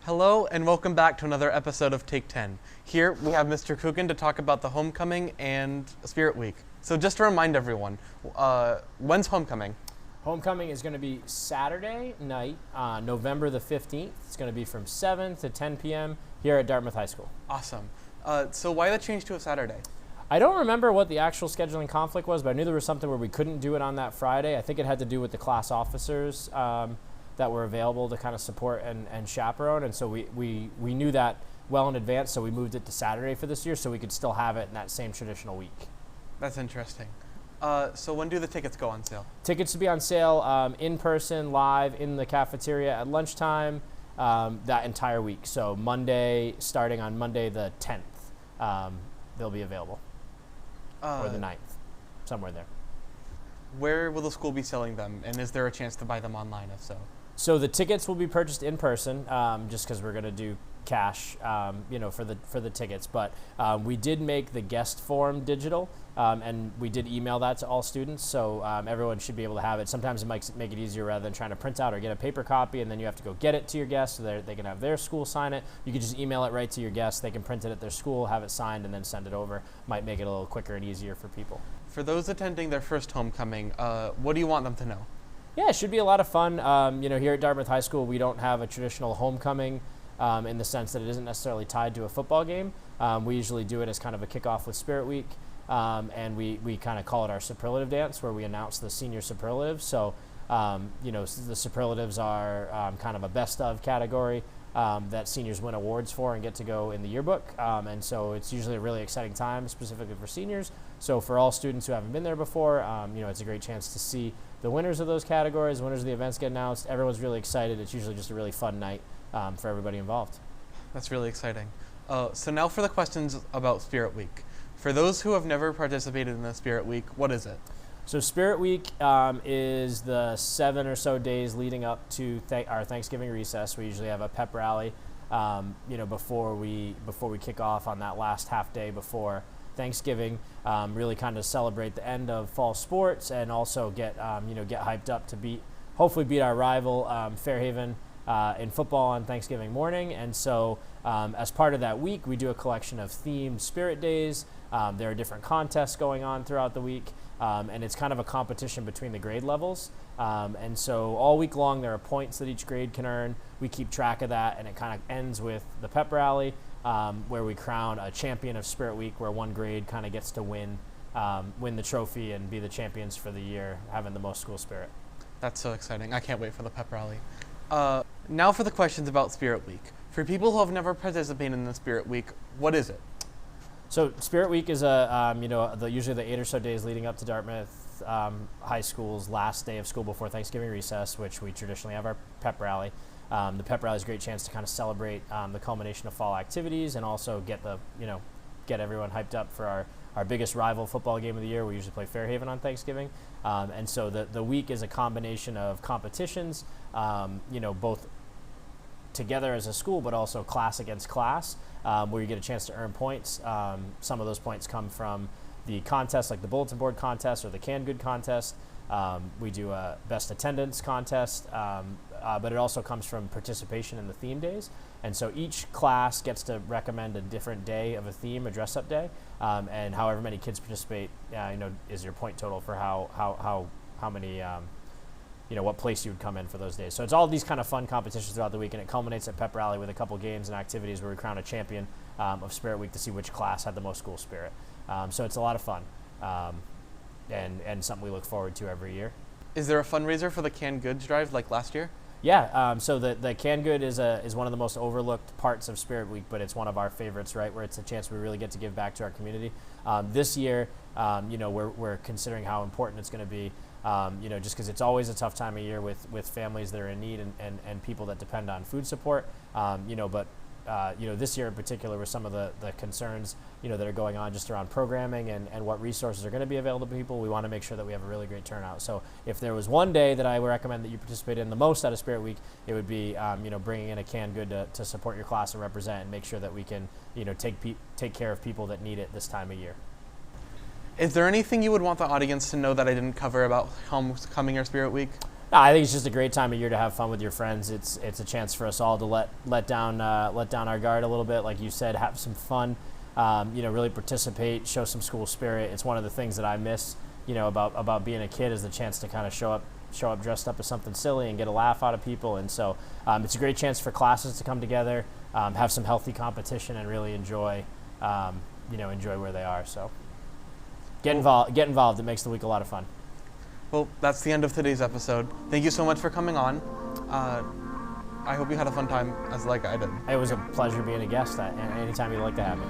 Hello and welcome back to another episode of Take 10. Here we have Mr. Coogan to talk about the homecoming and Spirit Week. So just to remind everyone, when's homecoming? Homecoming is going to be Saturday night, November the 15th. It's going to be from 7 to 10 p.m. here at Dartmouth High School. Awesome. So why the change to a Saturday? I don't remember what the actual scheduling conflict was, but I knew there was something where we couldn't do it on that Friday. I think it had to do with the class officers that were available to kind of support and chaperone, and so we knew that well in advance, so we moved it to Saturday for this year so we could still have it in that same traditional week. That's interesting. So when do the tickets go on sale? Tickets to be on sale in person, live, in the cafeteria at lunchtime that entire week. So Monday, starting on Monday the 10th, they'll be available. Or the 9th, somewhere there. Where will the school be selling them, and is there a chance to buy them online if so? So the tickets will be purchased in person, just because we're going to do cash, for the tickets. But we did make the guest form digital, and we did email that to all students, so everyone should be able to have it. Sometimes it might make it easier rather than trying to print out or get a paper copy, and then you have to go get it to your guests so they can have their school sign it. You can just email it right to your guests. They can print it at their school, have it signed, and then send it over. Might make it a little quicker and easier for people. For those attending their first homecoming, what do you want them to know? Yeah, it should be a lot of fun. Here at Dartmouth High School, we don't have a traditional homecoming in the sense that it isn't necessarily tied to a football game. We usually do it as kind of a kickoff with Spirit Week, and we kind of call it our superlative dance, where we announce the senior superlatives. So, the superlatives are kind of a best of category that seniors win awards for and get to go in the yearbook. And so it's usually a really exciting time, specifically for seniors. So for all students who haven't been there before, it's a great chance to see the winners of those categories, winners of the events get announced. Everyone's really excited. It's usually just a really fun night for everybody involved. That's really exciting. So now for the questions about Spirit Week. For those who have never participated in the Spirit Week, what is it? So Spirit Week is the 7 or so days leading up to our Thanksgiving recess. We usually have a pep rally, before we kick off on that last half day before Thanksgiving. Really kind of celebrate the end of fall sports and also get hyped up to hopefully beat our rival Fairhaven in football on Thanksgiving morning. And so as part of that week, we do a collection of themed Spirit Days. There are different contests going on throughout the week. And it's kind of a competition between the grade levels. And so all week long, there are points that each grade can earn. We keep track of that, and it kind of ends with the pep rally, where we crown a champion of Spirit Week, where one grade kind of gets to win the trophy and be the champions for the year, having the most school spirit. That's so exciting. I can't wait for the pep rally. Now for the questions about Spirit Week. For people who have never participated in the Spirit Week, what is it? So Spirit Week is usually the 8 or so days leading up to Dartmouth High School's last day of school before Thanksgiving recess, which we traditionally have our pep rally. The pep rally is a great chance to kind of celebrate the culmination of fall activities and also get everyone hyped up for our biggest rival football game of the year. We usually play Fairhaven on Thanksgiving. And so the week is a combination of competitions, both together as a school, but also class against class, where you get a chance to earn points. Some of those points come from the contest, like the bulletin board contest or the canned good contest. We do a best attendance contest, but it also comes from participation in the theme days. And so each class gets to recommend a different day of a theme, a dress-up day, and however many kids participate, is your point total for how many. What place you would come in for those days. So it's all these kind of fun competitions throughout the week, and it culminates at pep rally with a couple games and activities where we crown a champion of Spirit Week to see which class had the most school spirit. So it's a lot of fun, and something we look forward to every year. Is there a fundraiser for the canned goods drive like last year? Yeah, so the canned good is one of the most overlooked parts of Spirit Week, but it's one of our favorites, right, where it's a chance we really get to give back to our community. This year, we're considering how important it's going to be. Just because it's always a tough time of year with families that are in need and people that depend on food support. But this year in particular with some of the concerns, that are going on just around programming and what resources are going to be available to people, we want to make sure that we have a really great turnout. So if there was one day that I would recommend that you participate in the most out of Spirit Week, it would be, bringing in a canned good to support your class and represent and make sure that we can, take care of people that need it this time of year. Is there anything you would want the audience to know that I didn't cover about homecoming or Spirit Week? No, I think it's just a great time of year to have fun with your friends. It's a chance for us all to let down our guard a little bit, like you said, have some fun. Really participate, show some school spirit. It's one of the things that I miss, about being a kid, is the chance to kind of show up dressed up as something silly and get a laugh out of people. And so it's a great chance for classes to come together, have some healthy competition, and really enjoy where they are. So get involved. It makes the week a lot of fun. Well, that's the end of today's episode. Thank you so much for coming on. I hope you had a fun time, as like I did. It was a pleasure being a guest. Anytime you'd like to have me.